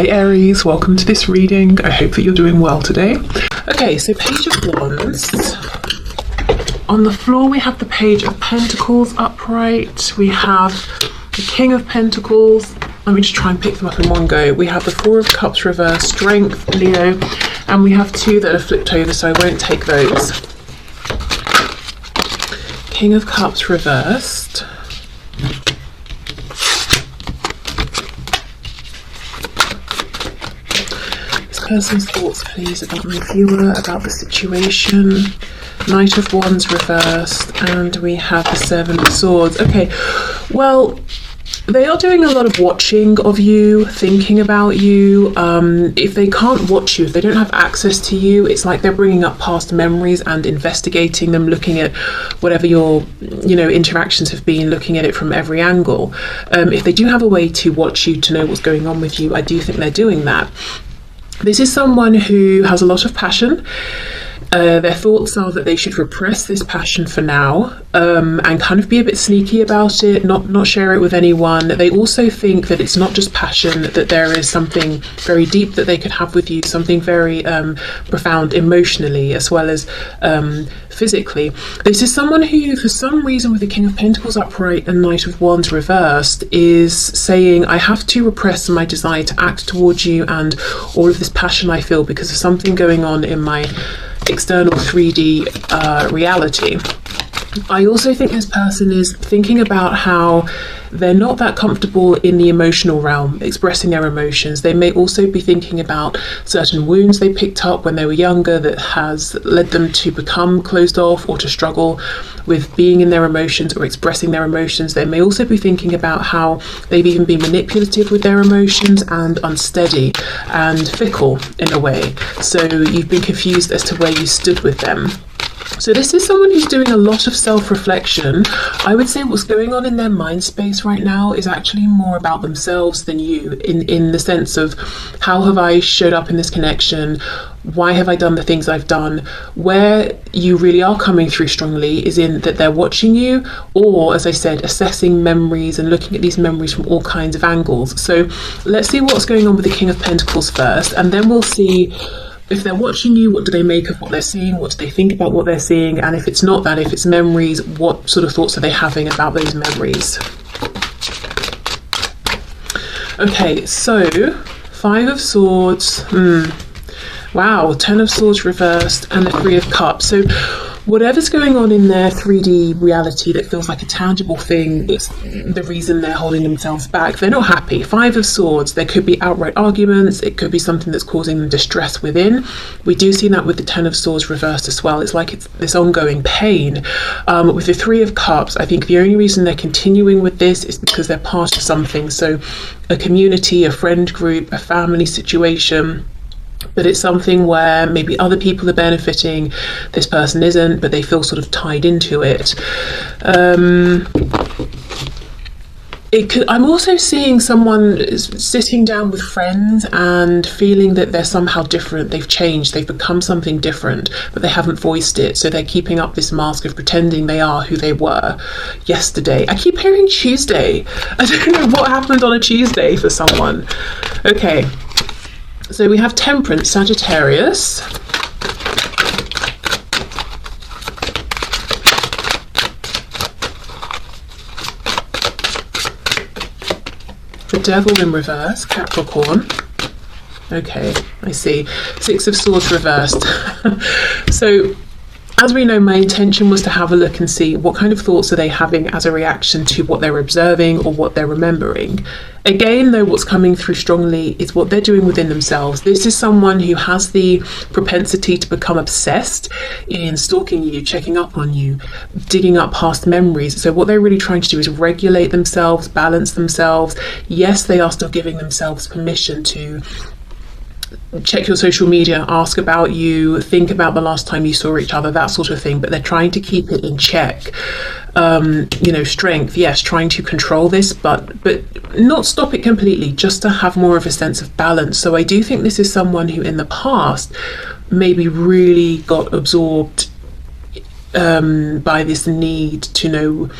Hey Aries, welcome to this reading. I hope that you're doing well today. Okay, so Page of Wands. On the floor we have the Page of Pentacles upright. We have the King of Pentacles. Let me just try and pick them up in one go. We have the Four of Cups reversed, Strength, Leo, and we have two that are flipped over, so I won't take those. King of Cups reversed. Person's thoughts please about my viewer, about the situation. Knight of Wands reversed, and we have the Seven of Swords. Okay, well, they are doing a lot of watching of you, thinking about you. If they can't watch you, if they don't have access to you, it's like they're bringing up past memories and investigating them, looking at whatever your interactions have been, looking at it from every angle. If they do have a way to watch you, to know what's going on with you, I do think they're doing that. This is someone who has a lot of passion. Their thoughts are that they should repress this passion for now, and kind of be a bit sneaky about it, not share it with anyone. They also think that it's not just passion, that there is something very deep that they could have with you, something very profound emotionally as well as physically. This is someone who, for some reason, with the King of Pentacles upright and Knight of Wands reversed, is saying, I have to repress my desire to act towards you and all of this passion I feel because of something going on in my external 3D reality. I also think this person is thinking about how they're not that comfortable in the emotional realm, expressing their emotions. They may also be thinking about certain wounds they picked up when they were younger that has led them to become closed off or to struggle with being in their emotions or expressing their emotions. They may also be thinking about how they've even been manipulative with their emotions and unsteady and fickle in a way. So you've been confused as to where you stood with them. So this is someone who's doing a lot of self-reflection. I would say what's going on in their mind space right now is actually more about themselves than you, in the sense of, how have I showed up in this connection? Why have I done the things I've done? Where you really are coming through strongly is in that they're watching you, or, as I said, assessing memories and looking at these memories from all kinds of angles. So let's see what's going on with the King of Pentacles first, and then we'll see if they're watching you, what do they make of what they're seeing? What do they think about what they're seeing? And if it's not that, if it's memories, what sort of thoughts are they having about those memories? Okay, so Five of Swords. Wow, Ten of Swords reversed and the Three of Cups. So whatever's going on in their 3D reality that feels like a tangible thing, it's the reason they're holding themselves back. They're not happy. Five of Swords, there could be outright arguments. It could be something that's causing them distress within. We do see that with the Ten of Swords reversed as well. It's like it's this ongoing pain. With the Three of Cups, I think the only reason they're continuing with this is because they're part of something. So a community, a friend group, a family situation. But it's something where maybe other people are benefiting, this person isn't, but they feel sort of tied into it. I'm also seeing someone sitting down with friends and feeling that they're somehow different. They've changed, they've become something different, but they haven't voiced it. So they're keeping up this mask of pretending they are who they were yesterday. I keep hearing Tuesday. I don't know what happened on a Tuesday for someone. Okay. So we have Temperance, Sagittarius. The Devil in reverse, Capricorn. Okay, I see. Six of Swords reversed. So, as we know, my intention was to have a look and see what kind of thoughts are they having as a reaction to what they're observing or what they're remembering. Again, though, what's coming through strongly is what they're doing within themselves. This is someone who has the propensity to become obsessed in stalking you, checking up on you, digging up past memories. So what they're really trying to do is regulate themselves, balance themselves. Yes, they are still giving themselves permission to check your social media, ask about you, think about the last time you saw each other, that sort of thing, but they're trying to keep it in check. Strength, yes, trying to control this, but not stop it completely, just to have more of a sense of balance. So I do think this is someone who in the past maybe really got absorbed by this need to know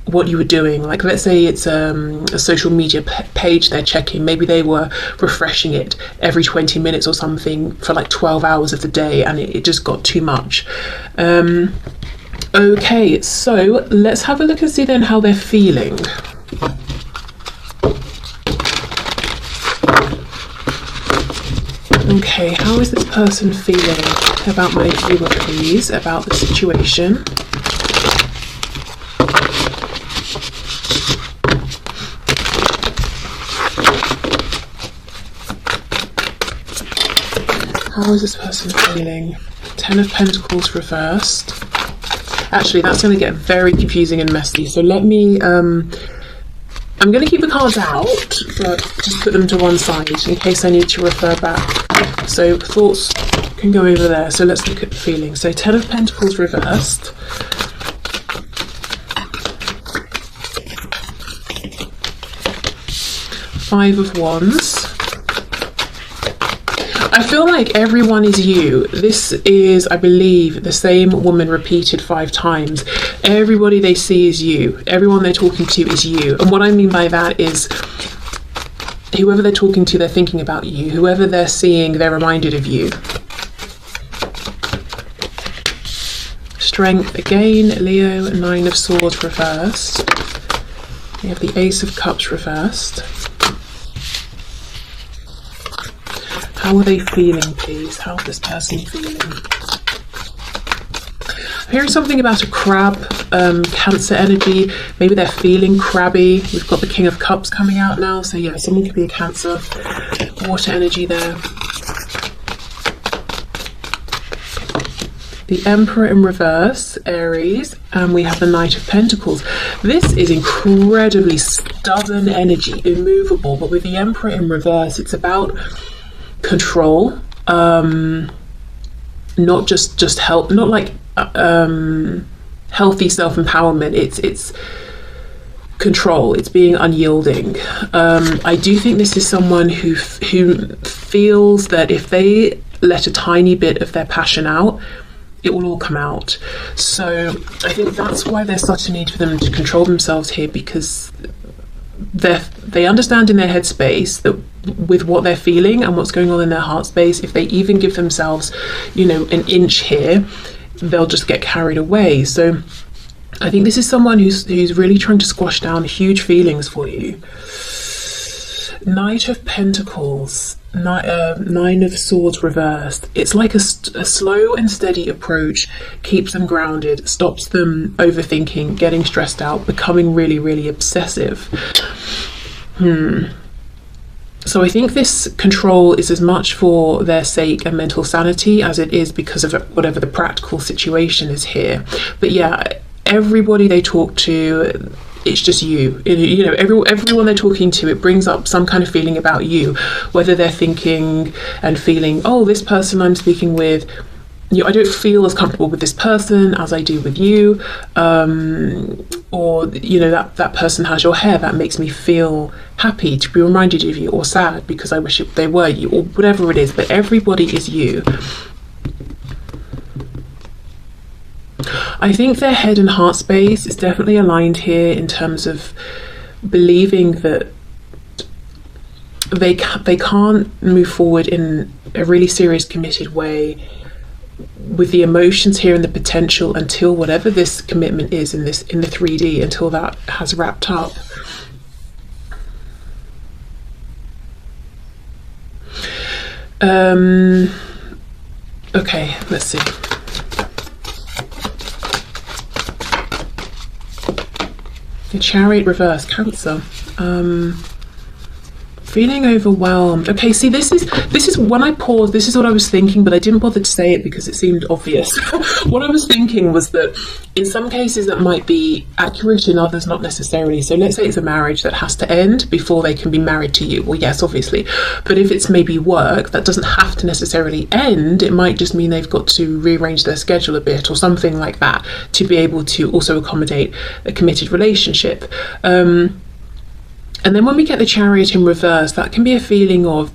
what you were doing. Like, let's say it's a social media page they're checking. Maybe they were refreshing it every 20 minutes or something for like 12 hours of the day, and it just got too much. Okay, so let's have a look and see then how they're feeling. Okay, how is this person feeling about my viewer, please, about the situation? How is this person feeling? 10 of Pentacles reversed. Actually, that's going to get very confusing and messy. So let me, I'm going to keep the cards out, but just put them to one side in case I need to refer back. So thoughts can go over there. So let's look at the feeling. So 10 of Pentacles reversed. Five of Wands. I feel like everyone is you. This is, I believe, the same woman repeated 5 times. Everybody they see is you. Everyone they're talking to is you. And what I mean by that is whoever they're talking to, they're thinking about you. Whoever they're seeing, they're reminded of you. Strength again, Leo. 9 of Swords reversed. We have the Ace of Cups reversed. How are they feeling, please? How's this person feeling? I'm hearing something about a crab, Cancer energy. Maybe they're feeling crabby. We've got the King of Cups coming out now. So yeah, someone could be a Cancer. Water energy there. The Emperor in reverse, Aries. And we have the Knight of Pentacles. This is incredibly stubborn energy, immovable. But with the Emperor in reverse, it's about control, not just help, not like healthy self-empowerment. It's control. It's being unyielding. I do think this is someone who feels that if they let a tiny bit of their passion out, it will all come out. So I think that's why there's such a need for them to control themselves here, because they understand in their headspace that with what they're feeling and what's going on in their heart space, if they even give themselves, you know, an inch here, they'll just get carried away. So I think this is someone who's really trying to squash down huge feelings for you. Knight of Pentacles, 9 of Swords reversed. It's like a slow and steady approach, keeps them grounded, stops them overthinking, getting stressed out, becoming really, really obsessive. So I think this control is as much for their sake and mental sanity as it is because of whatever the practical situation is here. But yeah, everybody they talk to, it's just you. You know, everyone they're talking to, it brings up some kind of feeling about you, whether they're thinking and feeling, oh, this person I'm speaking with, you know, I don't feel as comfortable with this person as I do with you, or you know, that person has your hair, that makes me feel happy to be reminded of you, or sad because I wish they were you, or whatever it is. But everybody is you. I think their head and heart space is definitely aligned here in terms of believing that they can't move forward in a really serious, committed way with the emotions here and the potential until whatever this commitment is in the 3D, until that has wrapped up. Okay, let's see. The Chariot reverse, Cancer. Feeling overwhelmed. Okay, see, this is when I paused, this is what I was thinking, but I didn't bother to say it because it seemed obvious. What I was thinking was that in some cases that might be accurate, in others not necessarily. So let's say it's a marriage that has to end before they can be married to you. Well, yes, obviously. But if it's maybe work, that doesn't have to necessarily end. It might just mean they've got to rearrange their schedule a bit or something like that to be able to also accommodate a committed relationship. And then when we get the Chariot in reverse, that can be a feeling of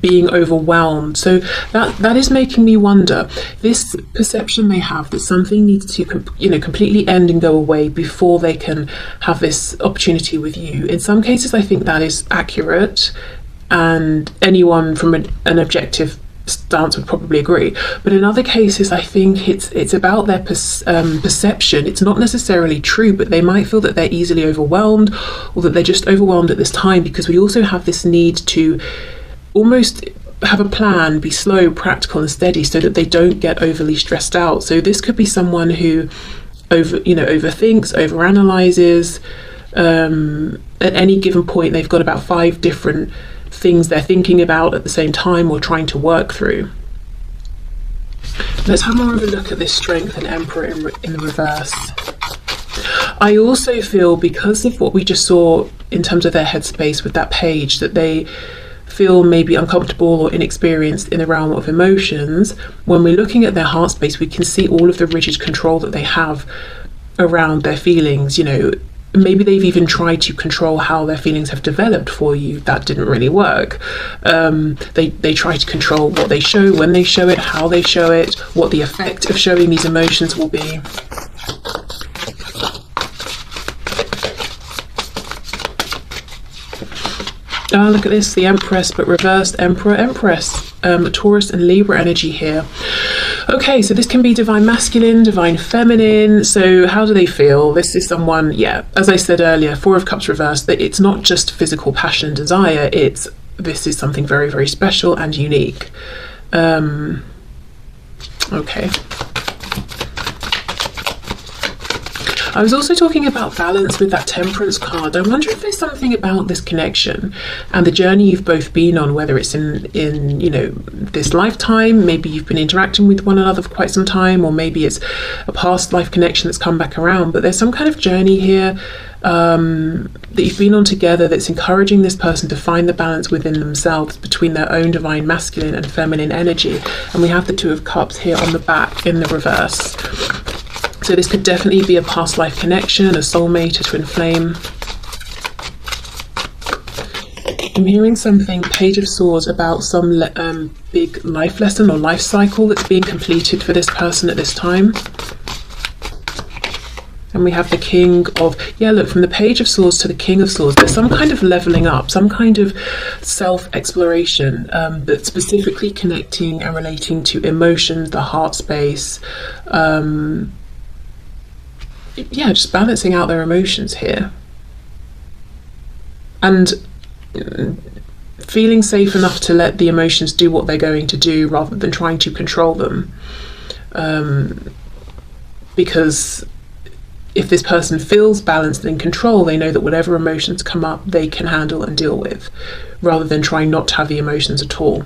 being overwhelmed. So that is making me wonder, this perception they have that something needs to completely end and go away before they can have this opportunity with you. In some cases I think that is accurate, and anyone from an objective stance would probably agree, but in other cases I think it's about their perception. It's not necessarily true, but they might feel that they're easily overwhelmed, or that they're just overwhelmed at this time, because we also have this need to almost have a plan, be slow, practical and steady, so that they don't get overly stressed out. So this could be someone who overthinks, overanalyzes. At any given point they've got about 5 different things they're thinking about at the same time or trying to work through. Let's have more of a look at this Strength and Emperor in the reverse. I also feel, because of what we just saw in terms of their headspace with that page, that they feel maybe uncomfortable or inexperienced in the realm of emotions. When we're looking at their heart space, we can see all of the rigid control that they have around their feelings. Maybe they've even tried to control how their feelings have developed for you. That didn't really work. They try to control what they show, when they show it, how they show it, what the effect of showing these emotions will be. Look at this, the Empress, but reversed Emperor, Empress. Taurus and Libra energy here. Okay, so this can be divine masculine, divine feminine. So how do they feel? This is someone, as I said earlier, 4 of Cups reversed, that it's not just physical passion and desire, this is something very, very special and unique. Okay. I was also talking about balance with that Temperance card. I wonder if there's something about this connection and the journey you've both been on, whether it's in this lifetime, maybe you've been interacting with one another for quite some time, or maybe it's a past life connection that's come back around, but there's some kind of journey here that you've been on together that's encouraging this person to find the balance within themselves between their own divine masculine and feminine energy. And we have the 2 of Cups here on the back in the reverse. So this could definitely be a past life connection, a soulmate, a twin flame. I'm hearing something, Page of Swords, about some big life lesson or life cycle that's being completed for this person at this time. And we have the King of, look, from the Page of Swords to the King of Swords, there's some kind of leveling up, some kind of self-exploration, but specifically connecting and relating to emotions, the heart space, just balancing out their emotions here. And feeling safe enough to let the emotions do what they're going to do rather than trying to control them. Because if this person feels balanced and in control, they know that whatever emotions come up, they can handle and deal with, rather than trying not to have the emotions at all.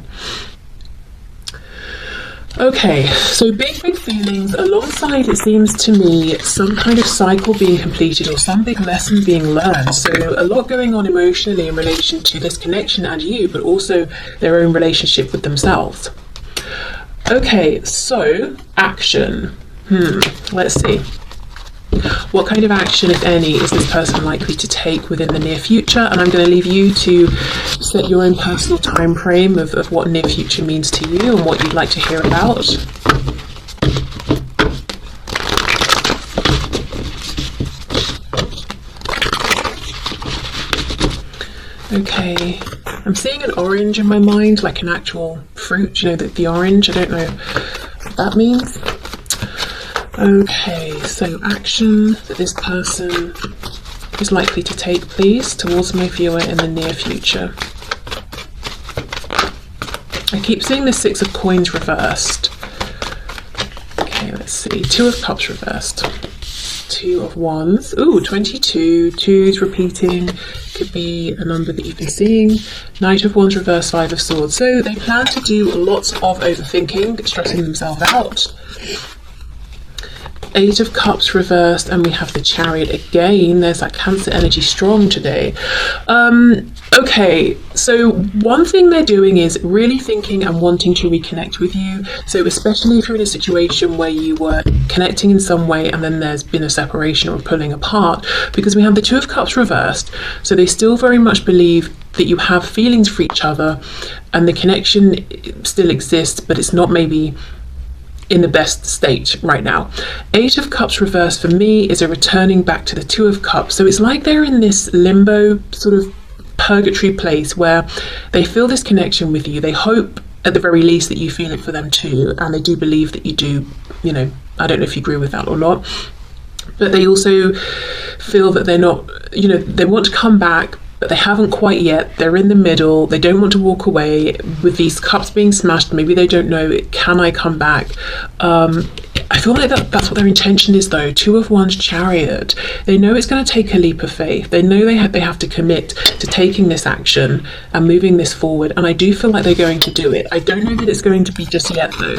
Okay, so big feelings alongside, it seems to me, some kind of cycle being completed or some big lesson being learned. So a lot going on emotionally in relation to this connection and you, but also their own relationship with themselves. Okay, so action. Let's see. What kind of action, if any, is this person likely to take within the near future? And I'm going to leave you to set your own personal time frame of what near future means to you and what you'd like to hear about. Okay, I'm seeing an orange in my mind, like an actual fruit, the orange. I don't know what that means. Okay, so action that this person is likely to take, please, towards my viewer in the near future. I keep seeing the 6 of Coins reversed. Okay, let's see. 2 of Cups reversed. 2 of Wands. Ooh, 22. 2's repeating. Could be a number that you've been seeing. Knight of Wands reversed, 5 of Swords. So they plan to do lots of overthinking, stressing themselves out. 8 of Cups reversed, and we have the Chariot again. There's that Cancer energy strong today. Okay, so one thing they're doing is really thinking and wanting to reconnect with you. So especially if you're in a situation where you were connecting in some way and then there's been a separation or pulling apart, because we have the 2 of Cups reversed. So they still very much believe that you have feelings for each other and the connection still exists, but it's not maybe in the best state right now. Eight of Cups reversed for me is a returning back to the Two of Cups. So it's like they're in this limbo sort of purgatory place where they feel this connection with you. They hope at the very least that you feel it for them too, and they do believe that you do. You know, I don't know if you agree with that or not, but they also feel that they're not, you know, they want to come back, but they haven't quite yet. They're in the middle. They don't want to walk away with these cups being smashed. Maybe they don't know, can I come back? I feel like that's what their intention is though. Two of Wands, Chariot. They know it's going to take a leap of faith. They know they have to commit to taking this action and moving this forward. And I do feel like they're going to do it. I don't know that it's going to be just yet though.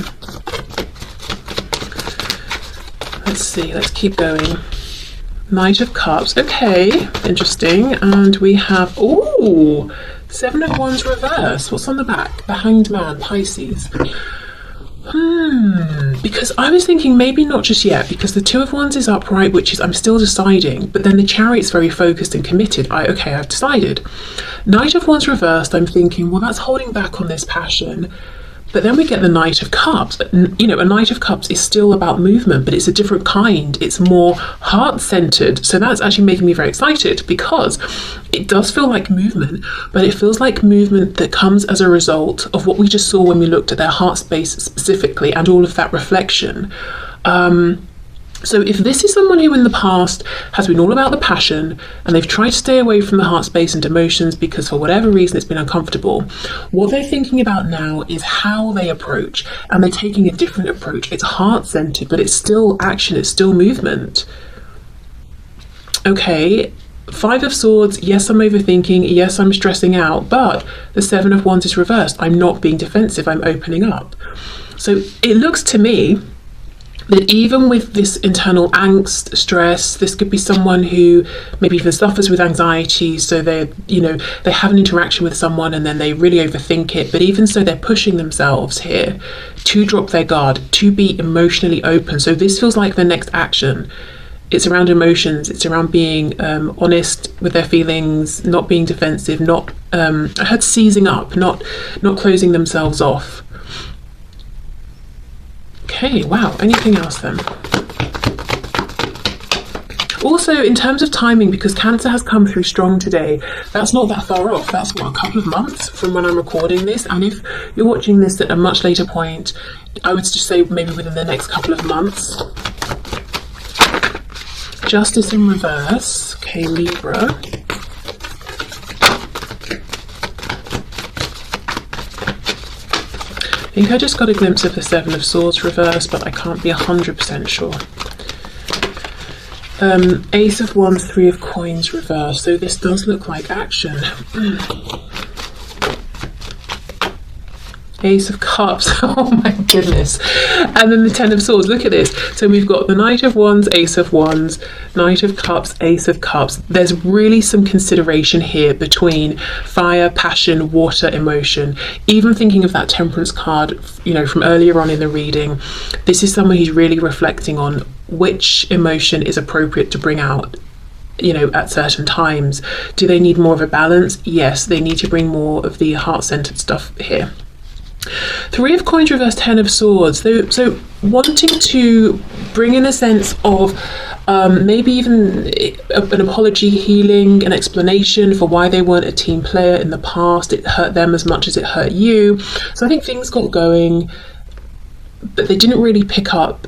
Let's see, let's keep going. Knight of Cups, okay, interesting. And we have, ooh, Seven of Wands reverse. What's on the back? The Hanged Man, Pisces. Because I was thinking maybe not just yet, because the Two of Wands is upright, which is I'm still deciding, but then the Chariot's very focused and committed. Okay, I've decided. Knight of Wands reversed, I'm thinking, well, that's holding back on this passion. But then we get the Knight of Cups. You know, a Knight of Cups is still about movement, but it's a different kind. It's more heart-centered. So that's actually making me very excited, because it does feel like movement, but it feels like movement that comes as a result of what we just saw when we looked at their heart space specifically and all of that reflection. So if this is someone who in the past has been all about the passion and they've tried to stay away from the heart space and emotions because for whatever reason it's been uncomfortable, what they're thinking about now is how they approach, and they're taking a different approach. It's heart-centered, but it's still action, it's still movement. Okay, Five of Swords, yes, I'm overthinking, yes, I'm stressing out, but the Seven of Wands is reversed. I'm not being defensive, I'm opening up. So it looks to me that even with this internal angst, stress, this could be someone who maybe even suffers with anxiety. So they have an interaction with someone and then they really overthink it. But even so, they're pushing themselves here to drop their guard, to be emotionally open. So this feels like the next action. It's around emotions. It's around being honest with their feelings, not being defensive, not I heard seizing up, not closing themselves off. Okay, wow, anything else then? Also, in terms of timing, because Cancer has come through strong today, that's not that far off. That's, what, a couple of months from when I'm recording this. And if you're watching this at a much later point, I would just say maybe within the next couple of months. Justice in reverse. Okay, Libra. I think I just got a glimpse of the Seven of Swords reverse, but I can't be 100% sure. Ace of Wands, Three of Coins reverse. So this does look like action. Ace of Cups, oh my goodness. And then the Ten of Swords, look at this. So we've got the Knight of Wands, Ace of Wands, Knight of Cups, Ace of Cups. There's really some consideration here between fire, passion, water, emotion. Even thinking of that Temperance card, you know, from earlier on in the reading, this is someone who's really reflecting on which emotion is appropriate to bring out, you know, at certain times. Do they need more of a balance? Yes, they need to bring more of the heart-centered stuff here. Three of Coins reverse, Ten of Swords. So wanting to bring in a sense of maybe even an apology, healing, an explanation for why they weren't a team player in the past. It hurt them as much as it hurt you. So I think things got going, but they didn't really pick up,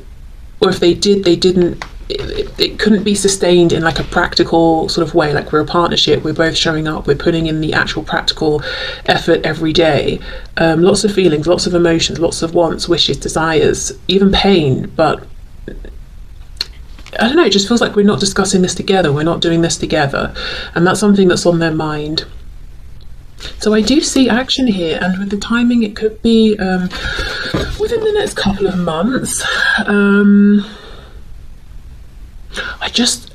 or if they did, they didn't. It couldn't be sustained in like a practical sort of way. Like, we're a partnership, we're both showing up, we're putting in the actual practical effort every day. Lots of feelings, lots of emotions, lots of wants, wishes, desires, even pain, but I don't know, it just feels like we're not discussing this together, we're not doing this together, and that's something that's on their mind. So I do see action here, and with the timing it could be within the next couple of months.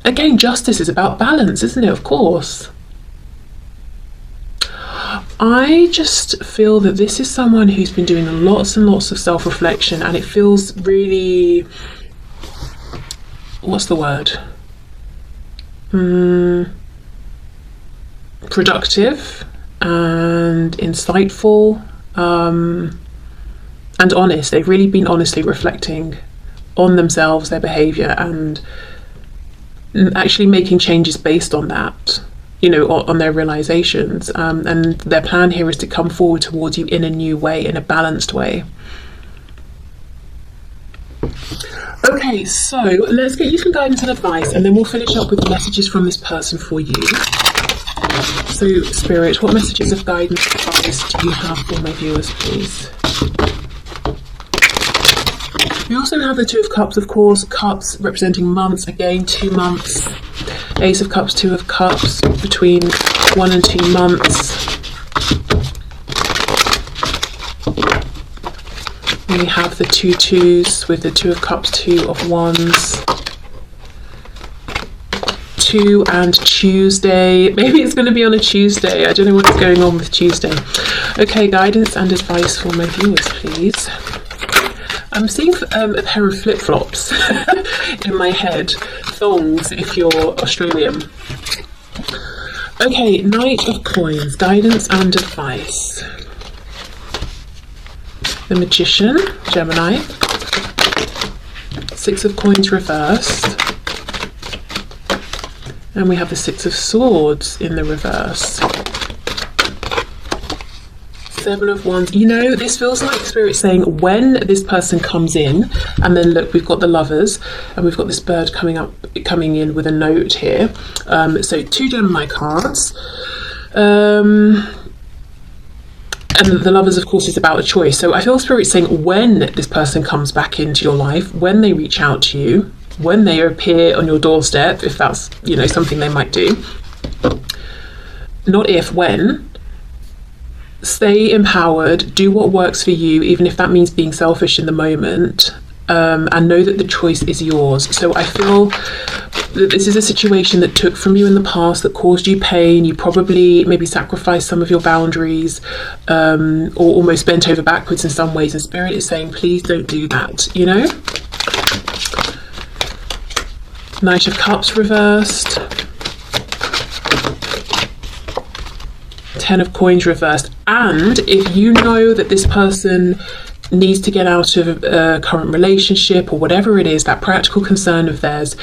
Again, justice is about balance, isn't it? Of course. I just feel that this is someone who's been doing lots and lots of self-reflection, and it feels really, what's the word? Productive. and insightful, and honest. They've really been honestly reflecting on themselves, their behavior, and actually making changes based on that, you know, on their realizations. And their plan here is to come forward towards you in a new way, in a balanced way. Okay, so let's get you some guidance and advice, and then we'll finish up with messages from this person for you. So, Spirit, what messages of guidance and advice do you have for my viewers, please? We also have the Two of Cups, of course, cups representing months, again 2 months. Ace of Cups, Two of Cups, between 1 and 2 months. And we have the 2 twos with the Two of Cups, Two of Wands. 2 and Tuesday. Maybe it's going to be on a Tuesday. I don't know what's going on with Tuesday. Okay, guidance and advice for my viewers, please. I'm seeing a pair of flip-flops in my head. Thongs if you're Australian. Okay, Knight of Coins, guidance and advice. The Magician, Gemini. Six of Coins reversed. And we have the Six of Swords in the reverse. Seven of Wands. You know, this feels like Spirit saying when this person comes in, and then look, we've got the Lovers, and we've got this bird coming in with a note here. So 2 Gemini cards. And the Lovers, of course, is about a choice. So I feel Spirit saying when this person comes back into your life, when they reach out to you, when they appear on your doorstep, if that's, you know, something they might do. Not if, when. Stay empowered, do what works for you, even if that means being selfish in the moment, and know that the choice is yours. So I feel that this is a situation that took from you in the past, that caused you pain. You probably maybe sacrificed some of your boundaries, or almost bent over backwards in some ways, and Spirit is saying, please don't do that, you know? Knight of Cups reversed. 10 of Coins reversed. And if you know that this person needs to get out of a current relationship or whatever it is, that practical concern of theirs,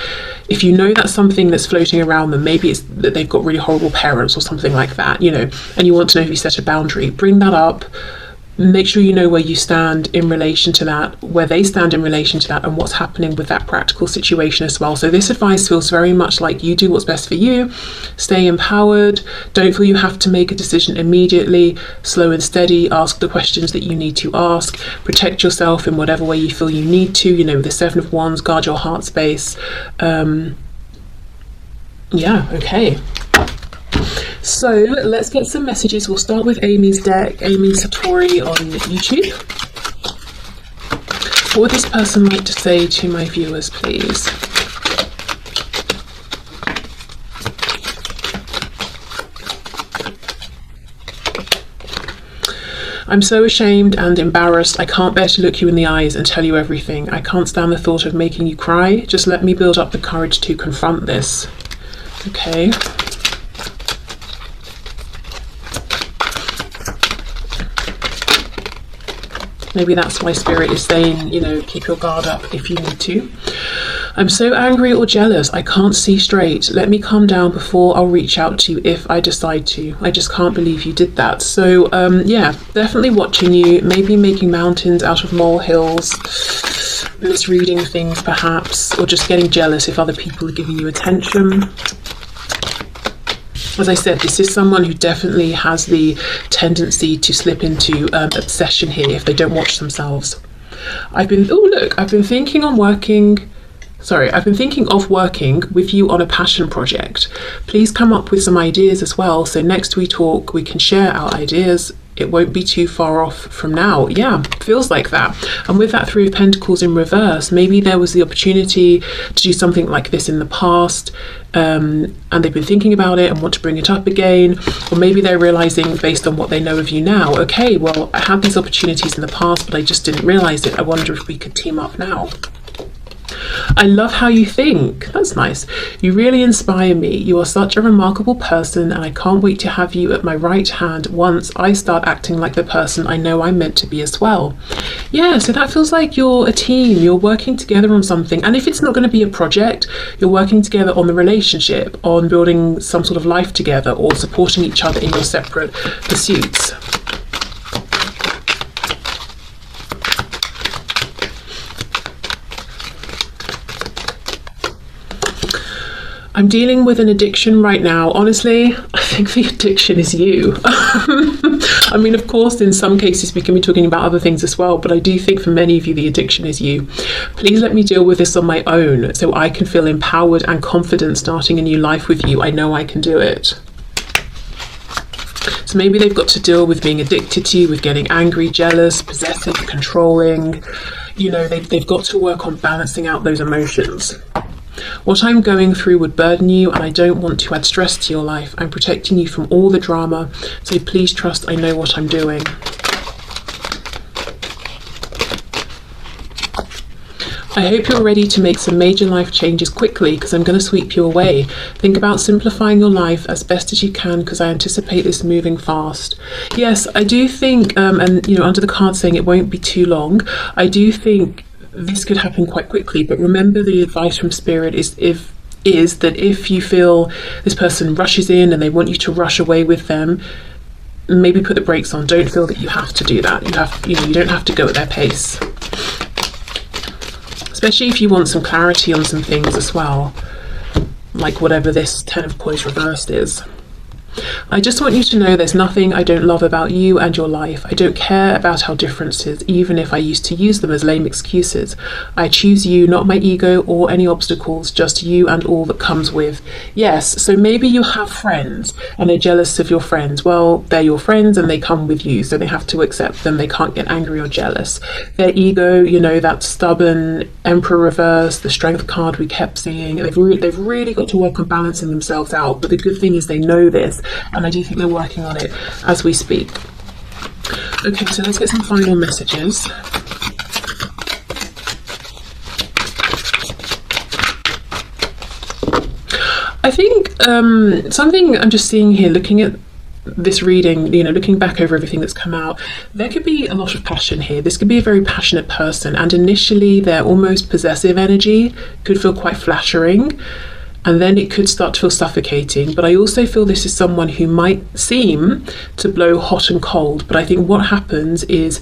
if you know that's something that's floating around them, maybe it's that they've got really horrible parents or something like that, you know, and you want to know if you set a boundary, bring that up. Make sure you know where you stand in relation to that, where they stand in relation to that, and what's happening with that practical situation as well. So this advice feels very much like you do what's best for you. Stay empowered. Don't feel you have to make a decision immediately. Slow and steady. Ask the questions that you need to ask. Protect yourself in whatever way you feel you need to. You know, with the Seven of Wands, guard your heart space. Yeah, okay. So let's get some messages. We'll start with Amy's deck, Amy Satori on YouTube. What would this person like to say to my viewers, please? I'm so ashamed and embarrassed. I can't bear to look you in the eyes and tell you everything. I can't stand the thought of making you cry. Just let me build up the courage to confront this. Okay. Maybe that's why Spirit is saying, you know, keep your guard up if you need to. I'm so angry or jealous. I can't see straight. Let me calm down before I'll reach out to you if I decide to. I just can't believe you did that. So, yeah, definitely watching you. Maybe making mountains out of molehills. Misreading things, perhaps. Or just getting jealous if other people are giving you attention. As I said, this is someone who definitely has the tendency to slip into obsession here if they don't watch themselves. I've been thinking of working with you on a passion project. Please come up with some ideas as well, so next we talk we can share our ideas. It won't be too far off from now. Yeah, feels like that. And with that Three of Pentacles in reverse, maybe there was the opportunity to do something like this in the past, and they've been thinking about it and want to bring it up again. Or maybe they're realizing, based on what they know of you now, okay, well, I had these opportunities in the past, but I just didn't realize it. I wonder if we could team up now. I love how you think. That's nice. You really inspire me. You are such a remarkable person, and I can't wait to have you at my right hand once I start acting like the person I know I'm meant to be as well. Yeah, so that feels like you're a team. You're working together on something. And if it's not going to be a project, you're working together on the relationship, on building some sort of life together, or supporting each other in your separate pursuits. I'm dealing with an addiction right now. Honestly, I think the addiction is you. I mean, of course, in some cases we can be talking about other things as well, but I do think for many of you, the addiction is you. Please let me deal with this on my own so I can feel empowered and confident starting a new life with you. I know I can do it. So maybe they've got to deal with being addicted to you, with getting angry, jealous, possessive, controlling. You know, they've got to work on balancing out those emotions. What I'm going through would burden you, and I don't want to add stress to your life. I'm protecting you from all the drama, so please trust I know what I'm doing. I hope you're ready to make some major life changes quickly, because I'm going to sweep you away. Think about simplifying your life as best as you can, because I anticipate this moving fast. Yes, I do think, and you know, under the card saying it won't be too long, I do think this could happen quite quickly. But remember, the advice from Spirit is that if you feel this person rushes in and they want you to rush away with them, maybe put the brakes on. Don't feel that you have to do that. You don't have to go at their pace. Especially if you want some clarity on some things as well, like whatever this Ten of Coins reversed is. I just want you to know there's nothing I don't love about you and your life. I don't care about our differences, even if I used to use them as lame excuses. I choose you, not my ego or any obstacles, just you and all that comes with. Yes, so maybe you have friends and they're jealous of your friends. Well, they're your friends and they come with you, so they have to accept them. They can't get angry or jealous. Their ego, you know, that stubborn Emperor reverse, the Strength card we kept seeing, they've really got to work on balancing themselves out. But the good thing is they know this, and I do think they're working on it as we speak. Okay, so let's get some final messages. I think something I'm just seeing here, looking at this reading, you know, looking back over everything that's come out, there could be a lot of passion here. This could be a very passionate person, and initially their almost possessive energy could feel quite flattering, and then it could start to feel suffocating. But I also feel this is someone who might seem to blow hot and cold, but I think what happens is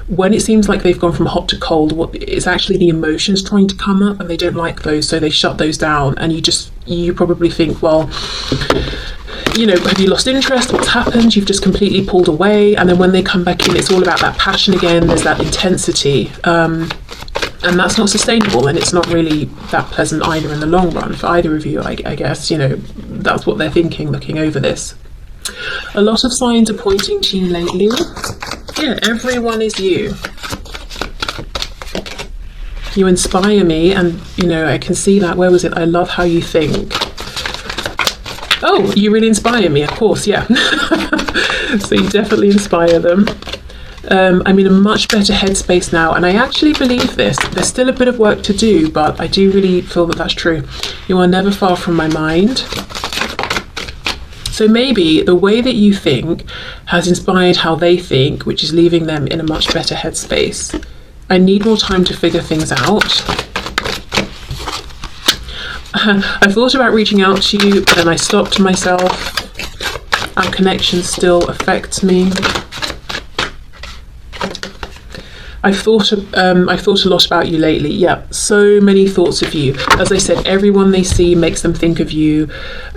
when it seems like they've gone from hot to cold, it's actually the emotions trying to come up, and they don't like those, so they shut those down. And you probably think, well, you know, have you lost interest? What's happened? You've just completely pulled away. And then when they come back in, it's all about that passion again. There's that intensity. And that's not sustainable, and it's not really that pleasant either in the long run for either of you. I guess, you know, that's what they're thinking looking over this. A lot of signs are pointing to you lately. Yeah, everyone is you. You inspire me, and you know, I can see that. Where was it? I love how you think. Oh, you really inspire me, of course, yeah. So you definitely inspire them. I'm in a much better headspace now, and I actually believe this. There's still a bit of work to do, but I do really feel that that's true. You are never far from my mind. So maybe the way that you think has inspired how they think, which is leaving them in a much better headspace. I need more time to figure things out. I thought about reaching out to you, but then I stopped myself. Our connection still affects me. I've thought a lot about you lately. Yeah, so many thoughts of you. As I said, everyone they see makes them think of you.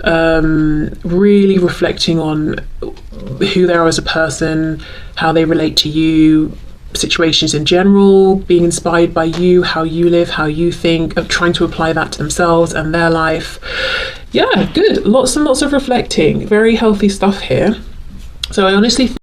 Really reflecting on who they are as a person, how they relate to you, situations in general, being inspired by you, how you live, how you think, of trying to apply that to themselves and their life. Yeah, good. Lots and lots of reflecting. Very healthy stuff here. So I honestly